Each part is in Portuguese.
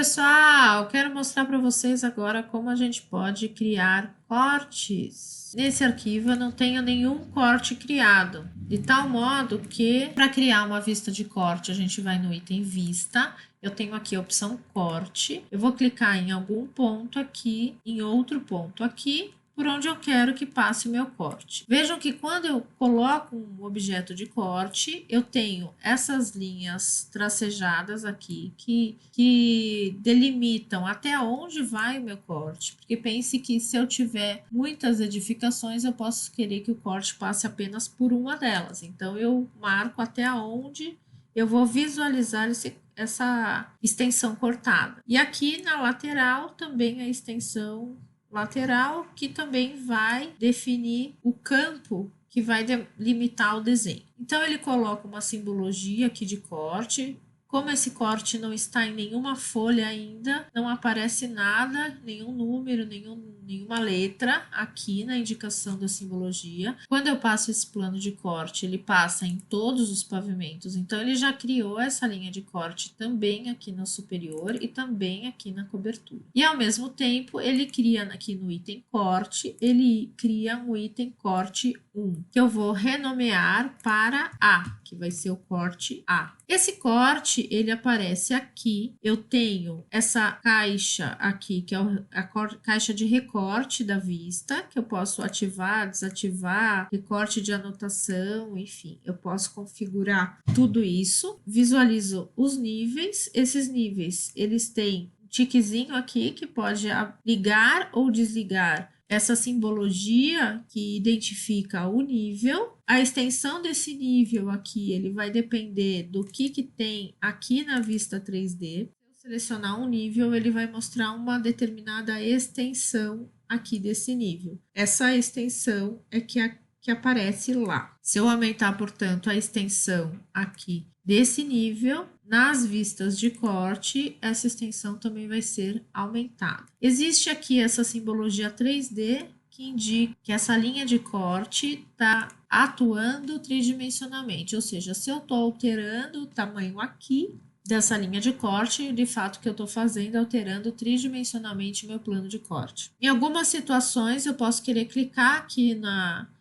pessoal, quero mostrar para vocês agora como a gente pode criar cortes. Nesse arquivo eu não tenho nenhum corte criado, de tal modo que para criar uma vista de corte a gente vai no item vista, eu tenho aqui a opção corte, eu vou clicar em algum ponto aqui, em outro ponto aqui, por onde eu quero que passe o meu corte. Vejam que quando eu coloco um objeto de corte, eu tenho essas linhas tracejadas aqui que delimitam até onde vai o meu corte. Porque pense que se eu tiver muitas edificações, eu posso querer que o corte passe apenas por uma delas. Então, eu marco até onde eu vou visualizar essa extensão cortada. E aqui na lateral também a extensão lateral, que também vai definir o campo que vai delimitar o desenho. Então, ele coloca uma simbologia aqui de corte. Como esse corte não está em nenhuma folha ainda, não aparece nada, nenhum número, nenhuma letra aqui na indicação da simbologia. Quando eu passo esse plano de corte, ele passa em todos os pavimentos. Então, ele já criou essa linha de corte também aqui no superior e também aqui na cobertura. E, ao mesmo tempo, ele cria aqui no item corte, ele cria um item corte 1, que eu vou renomear para A, que vai ser o corte A. Esse corte, ele aparece aqui. Eu tenho essa caixa aqui, que é a caixa de recorte da vista, que eu posso ativar, desativar, recorte de anotação, enfim. Eu posso configurar tudo isso. Visualizo os níveis. Esses níveis, eles têm um tiquezinho aqui, que pode ligar ou desligar essa simbologia que identifica o nível. A extensão desse nível aqui, ele vai depender do que tem aqui na vista 3D. Se eu selecionar um nível, ele vai mostrar uma determinada extensão aqui desse nível. Essa extensão é que aparece lá. Se eu aumentar, portanto, a extensão aqui desse nível, nas vistas de corte, essa extensão também vai ser aumentada. Existe aqui essa simbologia 3D que indica que essa linha de corte está atuando tridimensionalmente, ou seja, se eu estou alterando o tamanho aqui dessa linha de corte, de fato, que eu estou fazendo alterando tridimensionalmente o meu plano de corte. Em algumas situações, eu posso querer clicar aqui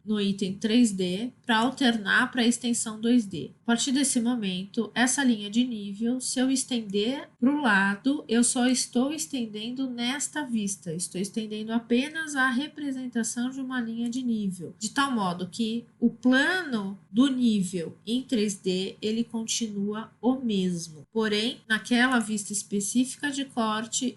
no item 3D para alternar para a extensão 2D. A partir desse momento, essa linha de nível, se eu estender para o lado, eu só estou estendendo nesta vista, estou estendendo apenas a representação de uma linha de nível, de tal modo que o plano do nível em 3D, ele continua o mesmo. Porém, naquela vista específica de corte,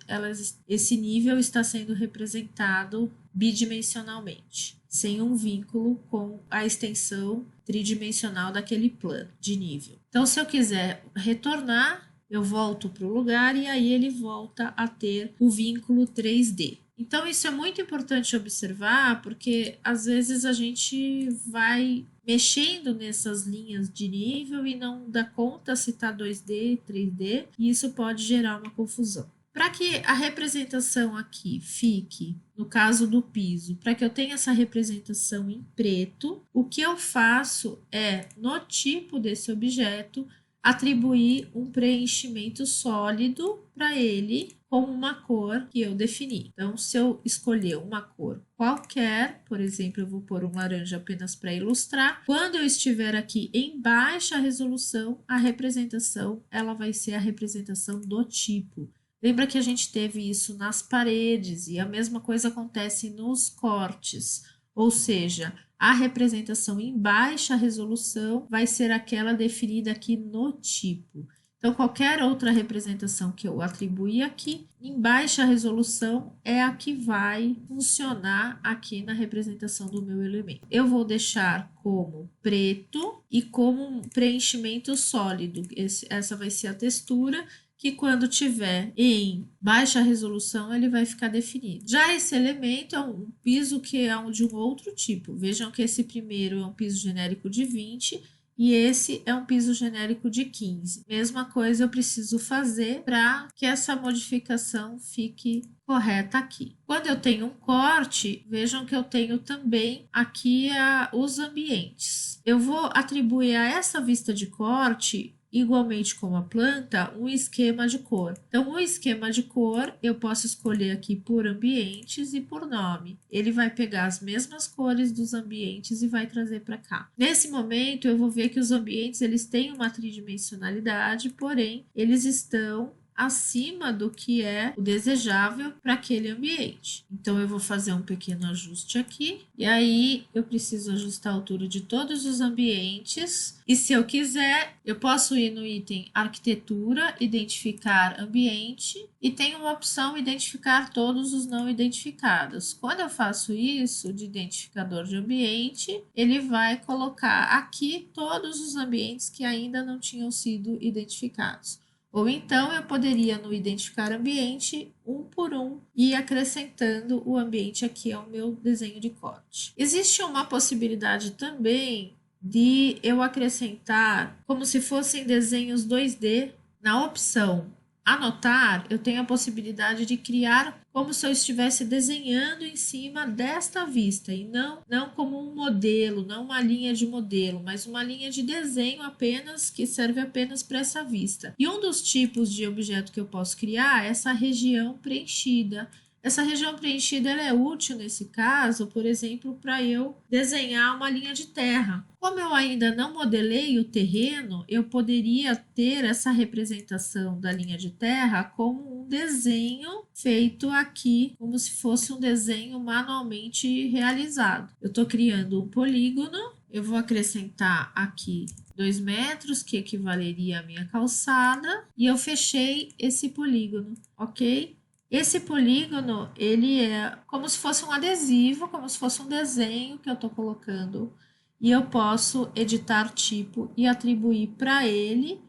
esse nível está sendo representado bidimensionalmente, sem um vínculo com a extensão tridimensional daquele plano de nível. Então, se eu quiser retornar, eu volto para o lugar e aí ele volta a ter o vínculo 3D. Então, isso é muito importante observar, porque às vezes a gente vai mexendo nessas linhas de nível e não dá conta se está 2D, 3D, e isso pode gerar uma confusão. Para que a representação aqui fique, no caso do piso, para que eu tenha essa representação em preto, o que eu faço é, no tipo desse objeto, atribuir um preenchimento sólido para ele com uma cor que eu defini. Então, se eu escolher uma cor qualquer, por exemplo, eu vou pôr um laranja apenas para ilustrar, quando eu estiver aqui em baixa resolução, a representação ela vai ser a representação do tipo. Lembra que a gente teve isso nas paredes e a mesma coisa acontece nos cortes, ou seja, a representação em baixa resolução vai ser aquela definida aqui no tipo. Então, qualquer outra representação que eu atribuir aqui, em baixa resolução, é a que vai funcionar aqui na representação do meu elemento. Eu vou deixar como preto e como um preenchimento sólido. Essa vai ser a textura, que quando tiver em baixa resolução, ele vai ficar definido. Já esse elemento é um piso que é de um outro tipo. Vejam que esse primeiro é um piso genérico de 20 e esse é um piso genérico de 15. Mesma coisa eu preciso fazer para que essa modificação fique correta aqui. Quando eu tenho um corte, vejam que eu tenho também aqui os ambientes. Eu vou atribuir a essa vista de corte igualmente como a planta, um esquema de cor. Então, o esquema de cor eu posso escolher aqui por ambientes e por nome. Ele vai pegar as mesmas cores dos ambientes e vai trazer para cá. Nesse momento, eu vou ver que os ambientes eles têm uma tridimensionalidade, porém, eles estão acima do que é o desejável para aquele ambiente. Então, eu vou fazer um pequeno ajuste aqui, e aí eu preciso ajustar a altura de todos os ambientes, e se eu quiser, eu posso ir no item arquitetura, identificar ambiente, e tem uma opção identificar todos os não identificados. Quando eu faço isso de identificador de ambiente, ele vai colocar aqui todos os ambientes que ainda não tinham sido identificados. Ou então eu poderia no identificar ambiente, um por um, e acrescentando o ambiente aqui ao meu desenho de corte. Existe uma possibilidade também de eu acrescentar como se fossem desenhos 2D. Na opção anotar, eu tenho a possibilidade de criar como se eu estivesse desenhando em cima desta vista e não como um modelo, não uma linha de modelo, mas uma linha de desenho apenas que serve apenas para essa vista. E um dos tipos de objeto que eu posso criar é essa região preenchida. Essa região preenchida ela é útil nesse caso, por exemplo, para eu desenhar uma linha de terra. Como eu ainda não modelei o terreno, eu poderia ter essa representação da linha de terra como um desenho feito aqui, como se fosse um desenho manualmente realizado. Eu estou criando um polígono, eu vou acrescentar aqui 2 metros, que equivaleria à minha calçada, e eu fechei esse polígono, ok? Esse polígono, ele é como se fosse um adesivo, como se fosse um desenho que eu estou colocando. E eu posso editar tipo e atribuir para ele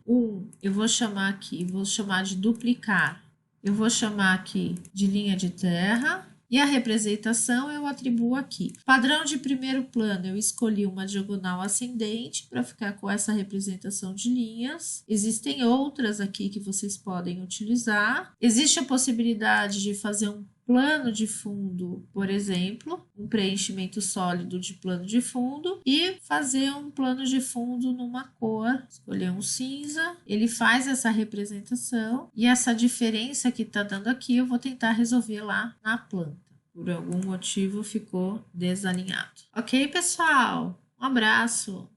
eu vou chamar aqui, vou chamar de duplicar. Eu vou chamar aqui de linha de terra. E a representação eu atribuo aqui. Padrão de primeiro plano, eu escolhi uma diagonal ascendente para ficar com essa representação de linhas. Existem outras aqui que vocês podem utilizar. Existe a possibilidade de fazer um plano de fundo, por exemplo, um preenchimento sólido de plano de fundo e fazer um plano de fundo numa cor, escolher um cinza, ele faz essa representação e essa diferença que está dando aqui eu vou tentar resolver lá na planta. Por algum motivo ficou desalinhado. Ok, pessoal? Um abraço!